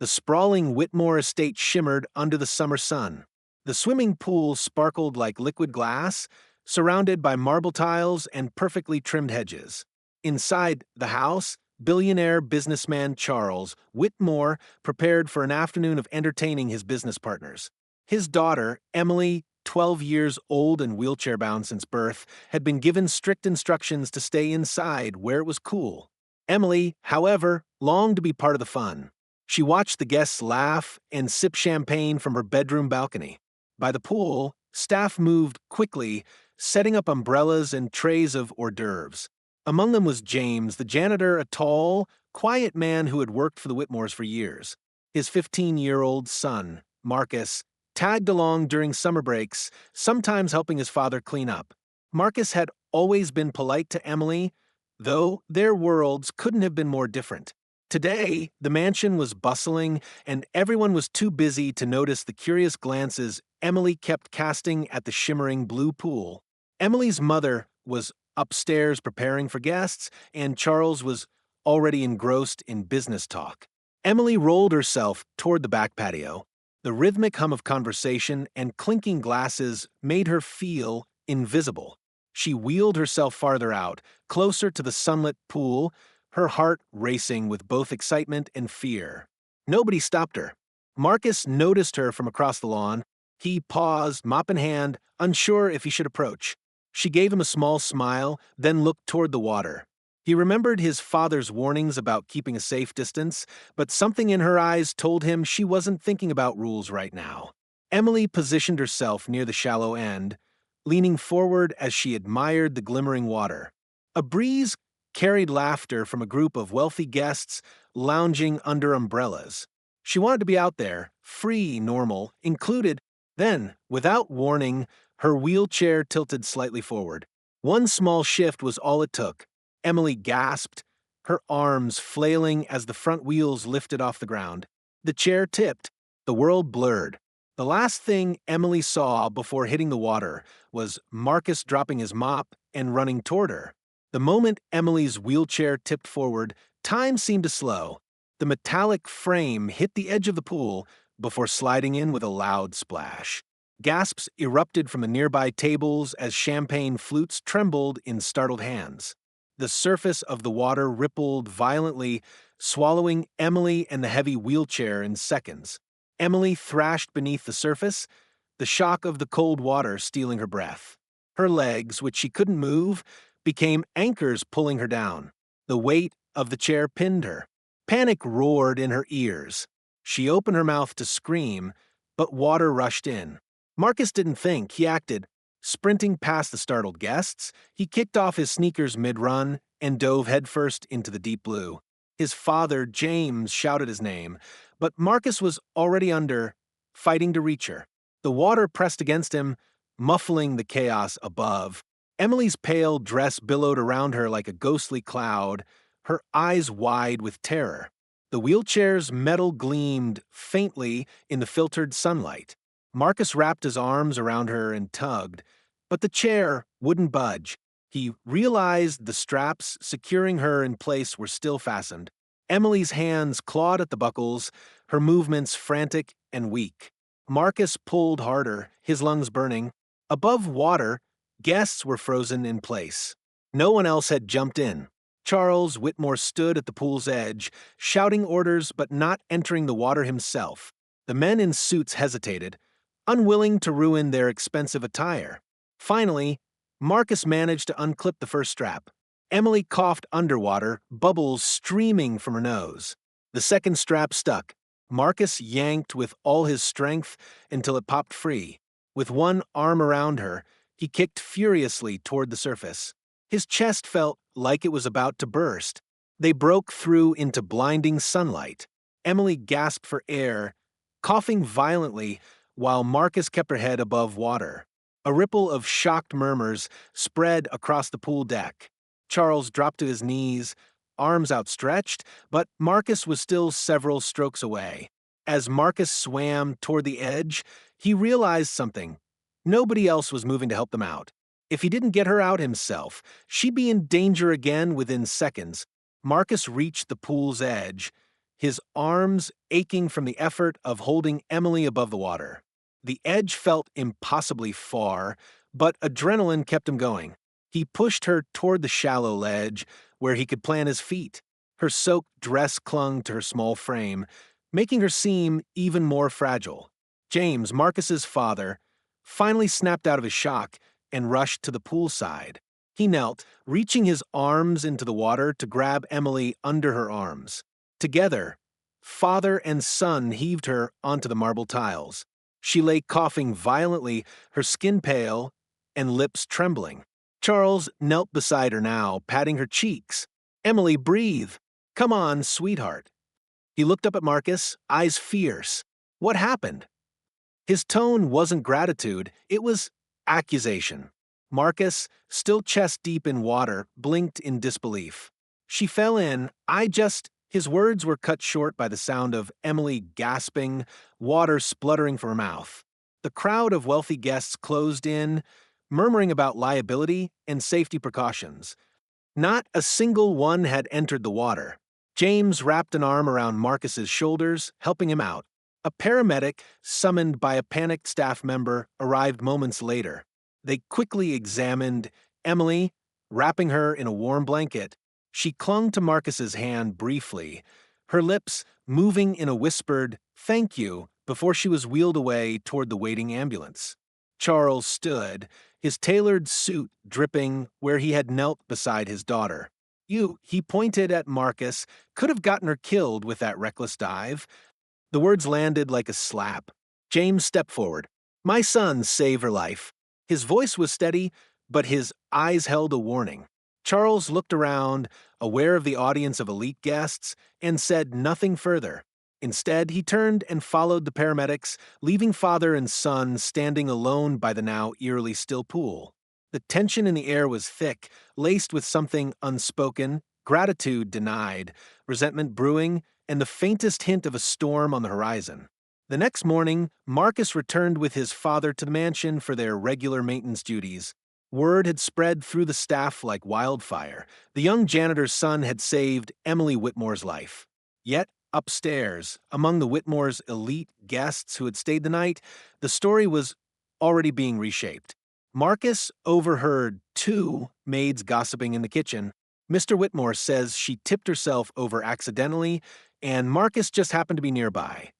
The sprawling Whitmore estate shimmered under the summer sun. The swimming pool sparkled like liquid glass, surrounded by marble tiles and perfectly trimmed hedges. Inside the house, billionaire businessman Charles Whitmore prepared for an afternoon of entertaining his business partners. His daughter, Emily, 12 years old and wheelchair-bound since birth, had been given strict instructions to stay inside where it was cool. Emily, however, longed to be part of the fun. She watched the guests laugh and sip champagne from her bedroom balcony. By the pool, staff moved quickly, setting up umbrellas and trays of hors d'oeuvres. Among them was James, the janitor, a tall, quiet man who had worked for the Whitmores for years. His 15-year-old son, Marcus, tagged along during summer breaks, sometimes helping his father clean up. Marcus had always been polite to Emily, though their worlds couldn't have been more different. Today, the mansion was bustling, and everyone was too busy to notice the curious glances Emily kept casting at the shimmering blue pool. Emily's mother was upstairs preparing for guests, and Charles was already engrossed in business talk. Emily rolled herself toward the back patio. The rhythmic hum of conversation and clinking glasses made her feel invisible. She wheeled herself farther out, closer to the sunlit pool, her heart racing with both excitement and fear. Nobody stopped her. Marcus noticed her from across the lawn. He paused, mop in hand, unsure if he should approach. She gave him a small smile, then looked toward the water. He remembered his father's warnings about keeping a safe distance, but something in her eyes told him she wasn't thinking about rules right now. Emily positioned herself near the shallow end, leaning forward as she admired the glimmering water. A breeze carried laughter from a group of wealthy guests lounging under umbrellas. She wanted to be out there, free, normal, included. Then, without warning, her wheelchair tilted slightly forward. One small shift was all it took. Emily gasped, her arms flailing as the front wheels lifted off the ground. The chair tipped. The world blurred. The last thing Emily saw before hitting the water was Marcus dropping his mop and running toward her. The moment Emily's wheelchair tipped forward, time seemed to slow. The metallic frame hit the edge of the pool before sliding in with a loud splash. Gasps erupted from the nearby tables as champagne flutes trembled in startled hands. The surface of the water rippled violently, swallowing Emily and the heavy wheelchair in seconds. Emily thrashed beneath the surface, the shock of the cold water stealing her breath. Her legs, which she couldn't move, became anchors pulling her down. The weight of the chair pinned her. Panic roared in her ears. She opened her mouth to scream, but water rushed in. Marcus didn't think, he acted. Sprinting past the startled guests, he kicked off his sneakers mid-run and dove headfirst into the deep blue. His father, James, shouted his name, but Marcus was already under, fighting to reach her. The water pressed against him, muffling the chaos above. Emily's pale dress billowed around her like a ghostly cloud, her eyes wide with terror. The wheelchair's metal gleamed faintly in the filtered sunlight. Marcus wrapped his arms around her and tugged, but the chair wouldn't budge. He realized the straps securing her in place were still fastened. Emily's hands clawed at the buckles, her movements frantic and weak. Marcus pulled harder, his lungs burning. Above water, guests were frozen in place. No one else had jumped in. Charles Whitmore stood at the pool's edge, shouting orders but not entering the water himself. The men in suits hesitated, unwilling to ruin their expensive attire. Finally, Marcus managed to unclip the first strap. Emily coughed underwater, bubbles streaming from her nose. The second strap stuck. Marcus yanked with all his strength until it popped free. With one arm around her, he kicked furiously toward the surface. His chest felt like it was about to burst. They broke through into blinding sunlight. Emily gasped for air, coughing violently, while Marcus kept her head above water. A ripple of shocked murmurs spread across the pool deck. Charles dropped to his knees, arms outstretched, but Marcus was still several strokes away. As Marcus swam toward the edge, he realized something. Nobody else was moving to help them out. If he didn't get her out himself, she'd be in danger again within seconds. Marcus reached the pool's edge. his arms aching from the effort of holding Emily above the water. The edge felt impossibly far, but adrenaline kept him going. He pushed her toward the shallow ledge where he could plant his feet. Her soaked dress clung to her small frame, making her seem even more fragile. James, Marcus's father, finally snapped out of his shock and rushed to the poolside. He knelt, reaching his arms into the water to grab Emily under her arms. Together, father and son heaved her onto the marble tiles. She lay coughing violently, her skin pale and lips trembling. Charles knelt beside her now, patting her cheeks. "Emily, breathe. Come on, sweetheart." He looked up at Marcus, eyes fierce. What happened? His tone wasn't gratitude, it was accusation. Marcus, still chest deep in water, blinked in disbelief. "She fell in. His words were cut short by the sound of Emily gasping, water spluttering from her mouth. The crowd of wealthy guests closed in, murmuring about liability and safety precautions. Not a single one had entered the water. James wrapped an arm around Marcus's shoulders, helping him out. A paramedic, summoned by a panicked staff member, arrived moments later. They quickly examined Emily, wrapping her in a warm blanket. She clung to Marcus's hand briefly, her lips moving in a whispered, "Thank you," before she was wheeled away toward the waiting ambulance. Charles stood, his tailored suit dripping where he had knelt beside his daughter. He pointed at Marcus, "could have gotten her killed with that reckless dive." The words landed like a slap. James stepped forward. "My son saved her life." His voice was steady, but his eyes held a warning. Charles looked around, aware of the audience of elite guests, and said nothing further. Instead, he turned and followed the paramedics, leaving father and son standing alone by the now eerily still pool. The tension in the air was thick, laced with something unspoken, gratitude denied, resentment brewing, and the faintest hint of a storm on the horizon. The next morning, Marcus returned with his father to the mansion for their regular maintenance duties. Word had spread through the staff like wildfire. The young janitor's son had saved Emily Whitmore's life. Yet, upstairs, among the Whitmores' elite guests who had stayed the night, the story was already being reshaped. Marcus overheard two maids gossiping in the kitchen. Mr. Whitmore says she tipped herself over accidentally, and Marcus just happened to be nearby.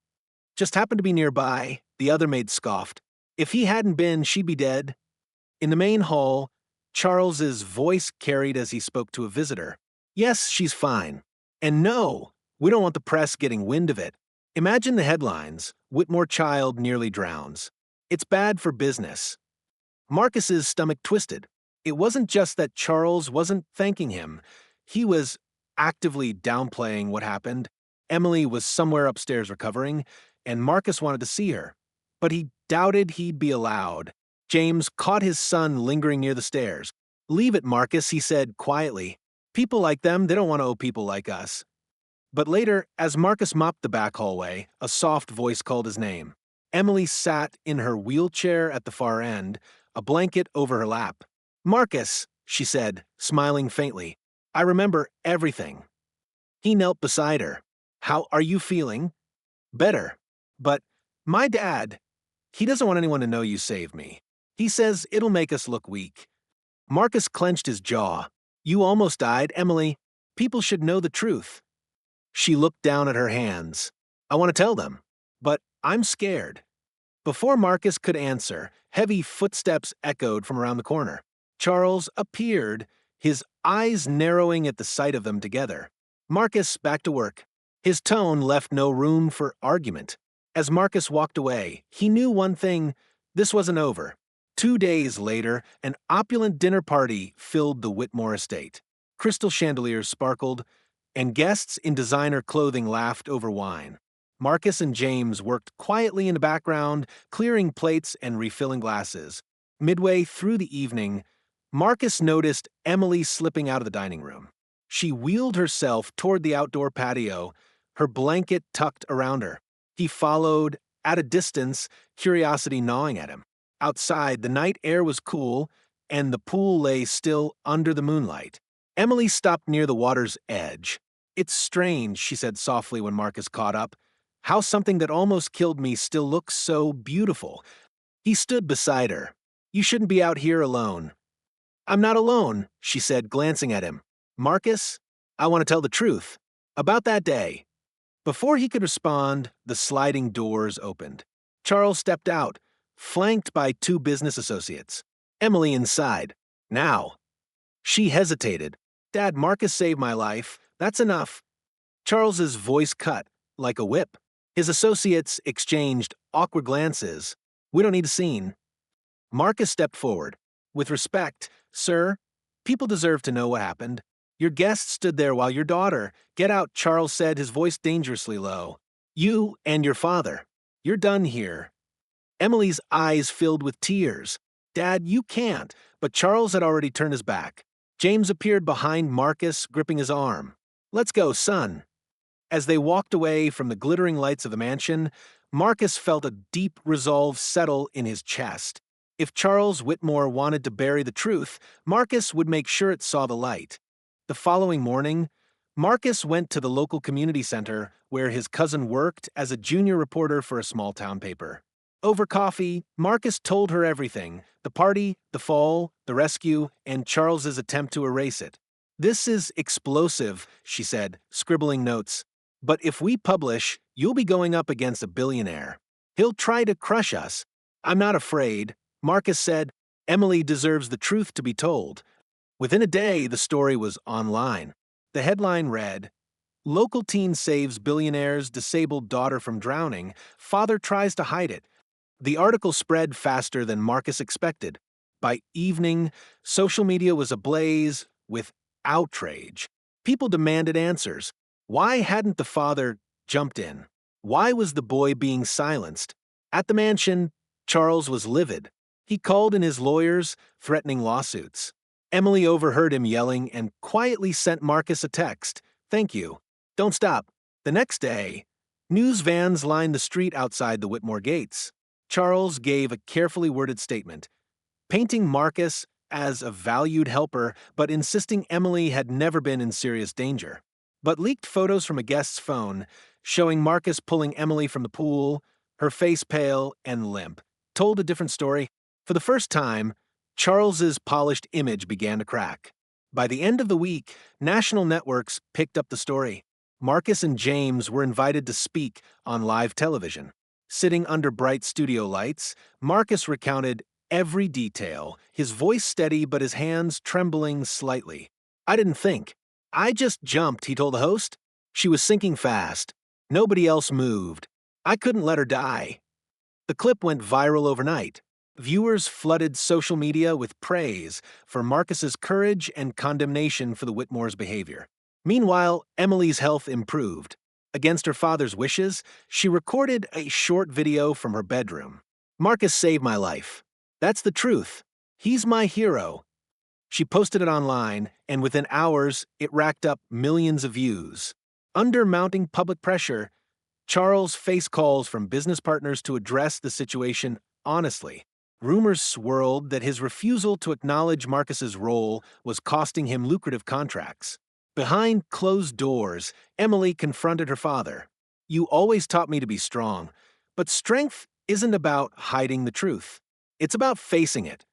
"Just happened to be nearby," the other maid scoffed. "If he hadn't been, she'd be dead." In the main hall, Charles's voice carried as he spoke to a visitor. "Yes, she's fine. And no, we don't want the press getting wind of it. Imagine the headlines, 'Whitmore child nearly drowns.' It's bad for business." Marcus's stomach twisted. It wasn't just that Charles wasn't thanking him. He was actively downplaying what happened. Emily was somewhere upstairs recovering, and Marcus wanted to see her. But he doubted he'd be allowed. James caught his son lingering near the stairs. "Leave it, Marcus," he said quietly. "People like them, they don't want to owe people like us." But later, as Marcus mopped the back hallway, a soft voice called his name. Emily sat in her wheelchair at the far end, a blanket over her lap. "Marcus," she said, smiling faintly, "I remember everything." He knelt beside her. "How are you feeling?" "Better. But my dad, he doesn't want anyone to know you saved me. He says it'll make us look weak." Marcus clenched his jaw. "You almost died, Emily. People should know the truth." She looked down at her hands. "I want to tell them, but I'm scared." Before Marcus could answer, heavy footsteps echoed from around the corner. Charles appeared, his eyes narrowing at the sight of them together. Marcus back to work. His tone left no room for argument. As Marcus walked away, he knew one thing: this wasn't over. 2 days later, an opulent dinner party filled the Whitmore estate. Crystal chandeliers sparkled, and guests in designer clothing laughed over wine. Marcus and James worked quietly in the background, clearing plates and refilling glasses. Midway through the evening, Marcus noticed Emily slipping out of the dining room. She wheeled herself toward the outdoor patio, her blanket tucked around her. He followed, at a distance, curiosity gnawing at him. Outside, the night air was cool, and the pool lay still under the moonlight. Emily stopped near the water's edge. It's strange, she said softly when Marcus caught up. How something that almost killed me still looks so beautiful. He stood beside her. You shouldn't be out here alone. I'm not alone, she said, glancing at him. Marcus, I want to tell the truth. About that day. Before he could respond, the sliding doors opened. Charles stepped out, flanked by two business associates. Emily inside. Now. She hesitated. Dad, Marcus saved my life. That's enough. Charles's voice cut, like a whip. His associates exchanged awkward glances. We don't need a scene. Marcus stepped forward. With respect, sir, people deserve to know what happened. Your guest stood there while your daughter. Get out, Charles said, his voice dangerously low. You and your father. You're done here. Emily's eyes filled with tears. Dad, you can't. But Charles had already turned his back. James appeared behind Marcus, gripping his arm. Let's go, son. As they walked away from the glittering lights of the mansion, Marcus felt a deep resolve settle in his chest. If Charles Whitmore wanted to bury the truth, Marcus would make sure it saw the light. The following morning, Marcus went to the local community center where his cousin worked as a junior reporter for a small-town paper. Over coffee, Marcus told her everything: the party, the fall, the rescue, and Charles's attempt to erase it. This is explosive, she said, scribbling notes. But if we publish, you'll be going up against a billionaire. He'll try to crush us. I'm not afraid, Marcus said. Emily deserves the truth to be told. Within a day, the story was online. The headline read, Local teen saves billionaire's disabled daughter from drowning. Father tries to hide it. The article spread faster than Marcus expected. By evening, social media was ablaze with outrage. People demanded answers. Why hadn't the father jumped in? Why was the boy being silenced? At the mansion, Charles was livid. He called in his lawyers, threatening lawsuits. Emily overheard him yelling and quietly sent Marcus a text. Thank you. Don't stop. The next day, news vans lined the street outside the Whitmore gates. Charles gave a carefully worded statement, painting Marcus as a valued helper but insisting Emily had never been in serious danger. But leaked photos from a guest's phone, showing Marcus pulling Emily from the pool, her face pale and limp, told a different story. For the first time, Charles's polished image began to crack. By the end of the week, national networks picked up the story. Marcus and James were invited to speak on live television. Sitting under bright studio lights, Marcus recounted every detail, his voice steady but his hands trembling slightly. I didn't think. I just jumped, he told the host. She was sinking fast. Nobody else moved. I couldn't let her die. The clip went viral overnight. Viewers flooded social media with praise for Marcus's courage and condemnation for the Whitmore's behavior. Meanwhile, Emily's health improved. Against her father's wishes, she recorded a short video from her bedroom. Marcus saved my life. That's the truth. He's my hero. She posted it online, and within hours, it racked up millions of views. Under mounting public pressure, Charles faced calls from business partners to address the situation honestly. Rumors swirled that his refusal to acknowledge Marcus's role was costing him lucrative contracts. Behind closed doors, Emily confronted her father. You always taught me to be strong, but strength isn't about hiding the truth. It's about facing it.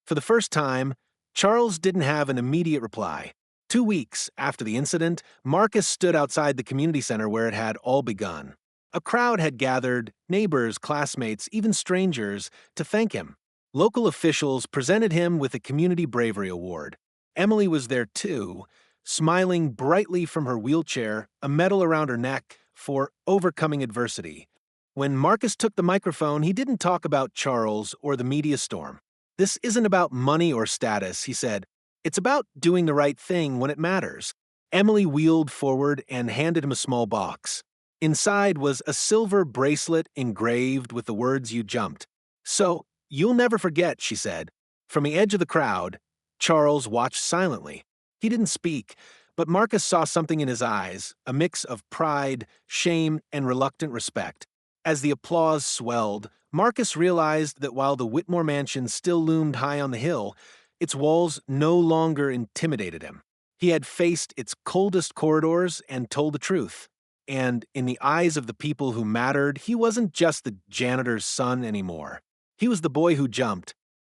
For the first time, Charles didn't have an immediate reply. 2 weeks after the incident, Marcus stood outside the community center where it had all begun. A crowd had gathered, neighbors, classmates, even strangers, to thank him. Local officials presented him with a Community Bravery Award. Emily was there too, smiling brightly from her wheelchair, a medal around her neck for overcoming adversity. When Marcus took the microphone, he didn't talk about Charles or the media storm. This isn't about money or status, he said. It's about doing the right thing when it matters. Emily wheeled forward and handed him a small box. Inside was a silver bracelet engraved with the words "You jumped." So, you'll never forget, she said. From the edge of the crowd, Charles watched silently. He didn't speak, but Marcus saw something in his eyes, a mix of pride, shame, and reluctant respect. As the applause swelled, Marcus realized that while the Whitmore mansion still loomed high on the hill, its walls no longer intimidated him. He had faced its coldest corridors and told the truth. And in the eyes of the people who mattered, he wasn't just the janitor's son anymore. He was the boy who jumped,